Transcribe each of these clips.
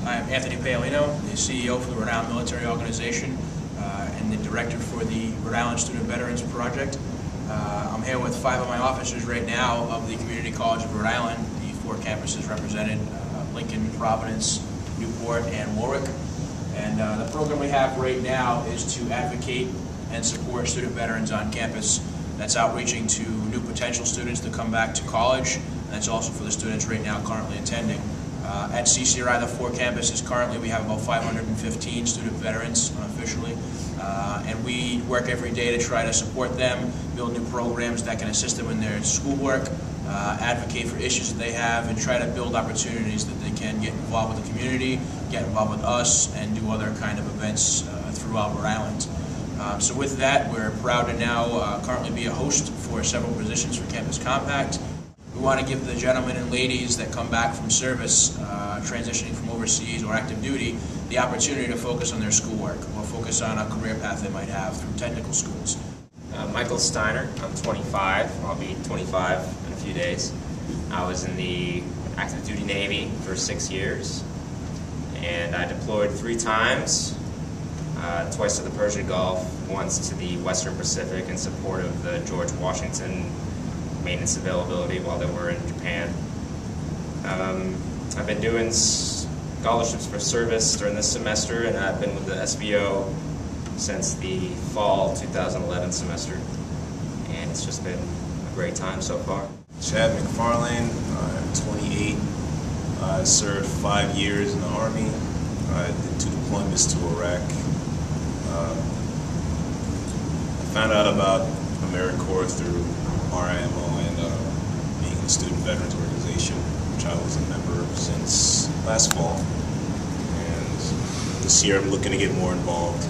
I'm Anthony Paolino, the CEO for the Rhode Island Military Organization and the Director for the Rhode Island Student Veterans Project. I'm here with 5 of my officers right now of the Community College of Rhode Island, the 4 campuses represented, Lincoln, Providence, Newport, and Warwick. And the program we have right now is to advocate and support student veterans on campus. That's outreaching to new potential students to come back to college, and that's also for the students right now currently attending. At CCRI, the 4 campuses, currently we have about 515 student veterans unofficially, and we work every day to try to support them, build new programs that can assist them in their schoolwork, advocate for issues that they have, and try to build opportunities that they can get involved with the community, get involved with us, and do other kind of events throughout Rhode Island. So with that, we're proud to now currently be a host for several positions for Campus Compact. We want to give the gentlemen and ladies that come back from service, transitioning from overseas or active duty, the opportunity to focus on their schoolwork or focus on a career path they might have through technical schools. Michael Steiner, I'm 25, I'll be 25 in a few days. I was in the active duty Navy for 6 years, and I deployed 3 times, twice to the Persian Gulf, once to the Western Pacific in support of the George Washington maintenance availability while they were in Japan. I've been doing scholarships for service during this semester, and I've been with the SBO since the fall 2011 semester, and it's just been a great time so far. Chad McFarlane, I'm 28. I served 5 years in the Army. I did 2 deployments to Iraq. I found out about AmeriCorps through RIMO and being a student veterans organization, which I was a member of since last fall. And this year I'm looking to get more involved.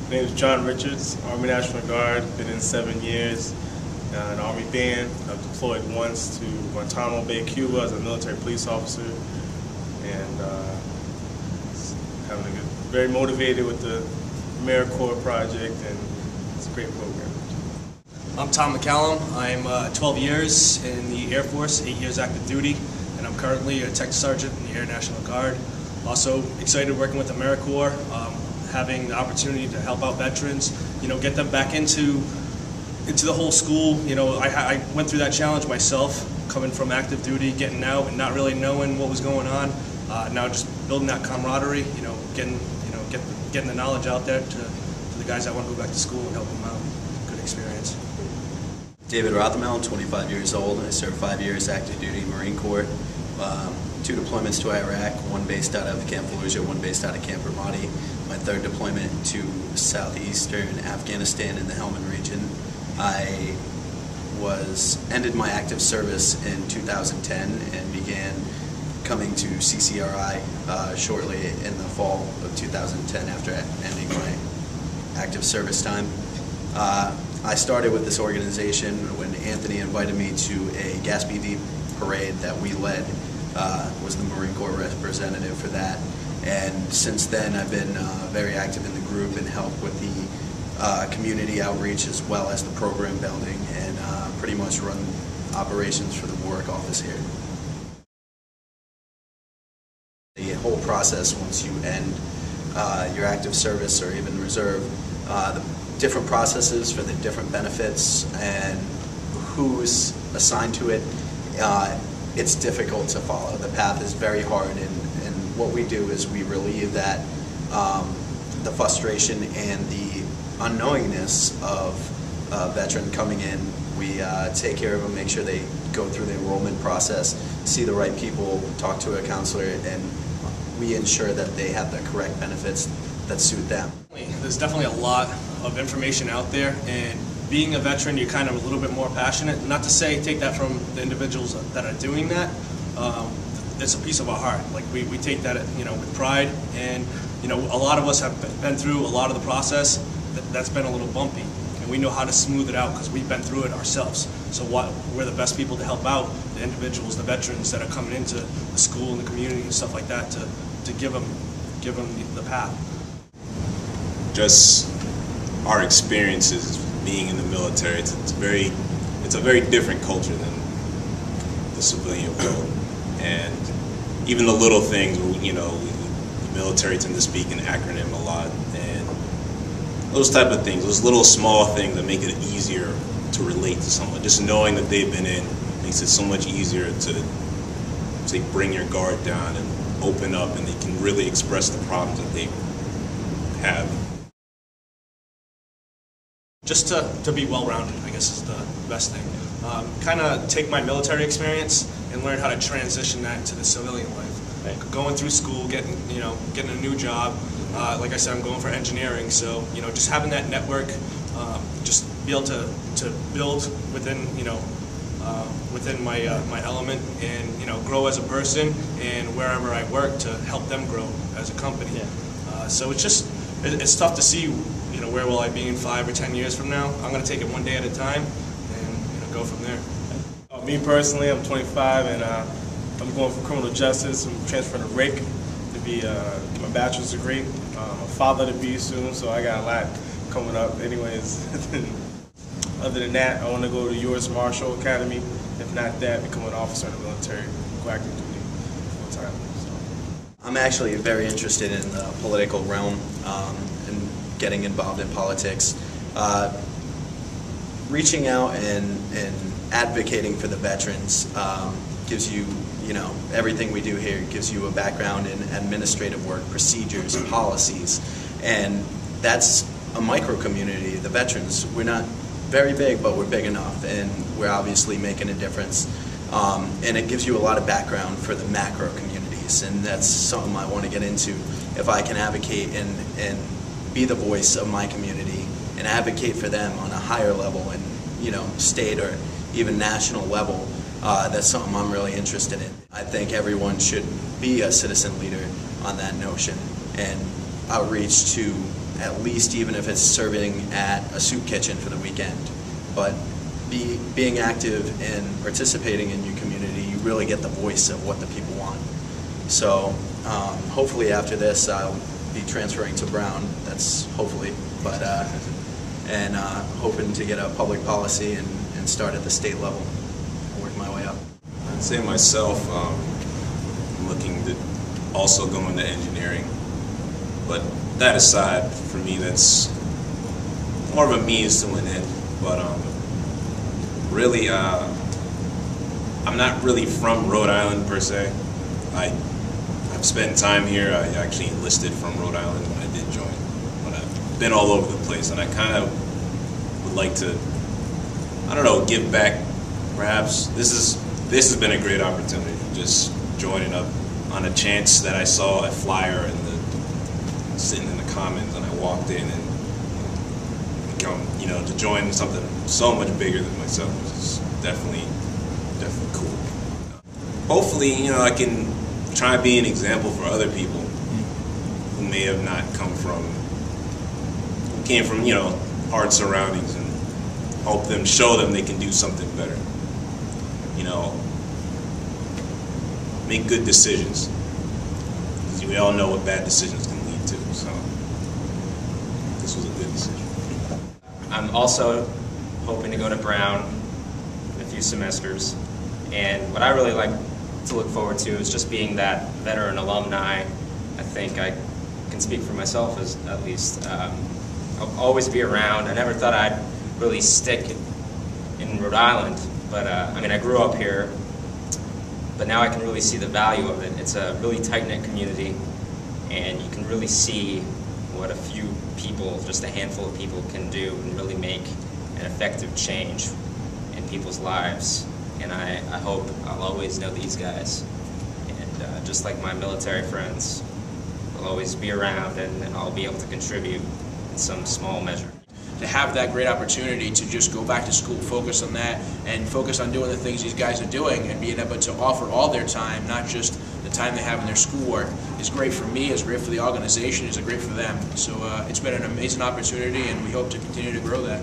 My name is John Richards, Army National Guard, been in 7 years, an Army band. I've deployed once to Guantanamo Bay, Cuba as a military police officer, and having a good, very motivated with the AmeriCorps project, and it's a great program. I'm Tom McCallum. I'm 12 years in the Air Force, 8 years active duty, and I'm currently a Tech Sergeant in the Air National Guard. Also excited working with AmeriCorps, having the opportunity to help out veterans, get them back into the whole school. I went through that challenge myself, coming from active duty, getting out and not really knowing what was going on. Now just building that camaraderie, getting the knowledge out there to the guys that want to go back to school and help them out. Good experience. David Rothermel, I'm 25 years old. I served 5 years active duty Marine Corps. 2 deployments to Iraq, 1 based out of Camp Fallujah, 1 based out of Camp Ramadi. My 3rd deployment to southeastern Afghanistan in the Helmand region. I ended my active service in 2010 and began coming to CCRI shortly in the fall of 2010 after ending my active service time. I started with this organization when Anthony invited me to a Gaspee Deep parade that we led, was the Marine Corps representative for that. And since then I've been very active in the group and helped with the community outreach as well as the program building, and pretty much run operations for the Warwick office here. The whole process, once you end your active service or even reserve, the different processes for the different benefits and who's assigned to it, it's difficult to follow. The path is very hard, and what we do is we relieve that, the frustration and the unknowingness of a veteran coming in. We take care of them, make sure they go through the enrollment process, see the right people, talk to a counselor, and we ensure that they have the correct benefits that suit them. There's definitely a lot of information out there, and being a veteran, you're kind of a little bit more passionate. Not to say take that from the individuals that are doing that. It's a piece of our heart. Like we take that with pride, and a lot of us have been through a lot of the process that's been a little bumpy, and we know how to smooth it out because we've been through it ourselves. So we're the best people to help out the individuals, the veterans that are coming into the school and the community and stuff like that to give them the path. Just our experiences being in the military, it's a very different culture than the civilian world, and even the little things, military tend to speak in acronym a lot, and those type of things, those little small things that make it easier to relate to someone. Just knowing that they've been in makes it so much easier to, say, bring your guard down and open up, and they can really express the problems that they have. Just to be well-rounded, I guess, is the best thing. Kind of take my military experience and learn how to transition that to the civilian life. Right. Going through school, getting a new job. Like I said, I'm going for engineering, so just having that network, just be able to build within within my my element, and grow as a person, and wherever I work to help them grow as a company. Yeah. So it's tough to see where will I be in 5 or 10 years from now. I'm going to take it one day at a time and go from there. Me personally, I'm 25 and I'm going for criminal justice. I'm transferring to RICC to get my bachelor's degree. I'm a father to be soon, so I got a lot coming up. Anyways, other than that, I want to go to U.S. Marshal Academy. If not that, become an officer in the military, go active duty full time. So. I'm actually very interested in the political realm and getting involved in politics. Reaching out and advocating for the veterans gives you, everything we do here gives you a background in administrative work, procedures, policies, and that's a micro community, the veterans. We're not very big, but we're big enough, and we're obviously making a difference. And it gives you a lot of background for the macro communities, and that's something I want to get into. If I can advocate and be the voice of my community and advocate for them on a higher level and state or even national level, that's something I'm really interested in. I think everyone should be a citizen leader on that notion and outreach to at least, even if it's serving at a soup kitchen for the weekend, but being active and participating in your community, you really get the voice of what the people want. So hopefully after this I'll be transferring to Brown, that's hopefully, but and hoping to get a public policy and start at the state level, work my way up. I'd say myself, I'm looking to also go into engineering, but that aside, for me that's more of a means to an end, but really I'm not really from Rhode Island per se. I've spent time here. I actually enlisted from Rhode Island when I did join, but I've been all over the place, and I kind of would like to, I don't know, give back. Perhaps this has been a great opportunity, just joining up on a chance that I saw a flyer sitting in the Commons, and I walked in and to join something so much bigger than myself is definitely cool. Hopefully, I can try and be an example for other people who may have not came from hard surroundings, and help them, show them they can do something better. Make good decisions, because we all know what bad decisions can lead to. So this was a good decision. I'm also hoping to go to Brown in a few semesters, and what I really like to look forward to is just being that veteran alumni. I think I can speak for myself at least. I'll always be around. I never thought I'd really stick in Rhode Island, but I grew up here, but now I can really see the value of it. It's a really tight-knit community, and you can really see what a few people, just a handful of people, can do and really make an effective change in people's lives. And I hope I'll always know these guys. And just like my military friends, I'll always be around, and I'll be able to contribute in some small measure. To have that great opportunity to just go back to school, focus on that, and focus on doing the things these guys are doing, and being able to offer all their time, not just the time they have in their schoolwork, is great for me, it's great for the organization, it's great for them. So it's been an amazing opportunity, and we hope to continue to grow that.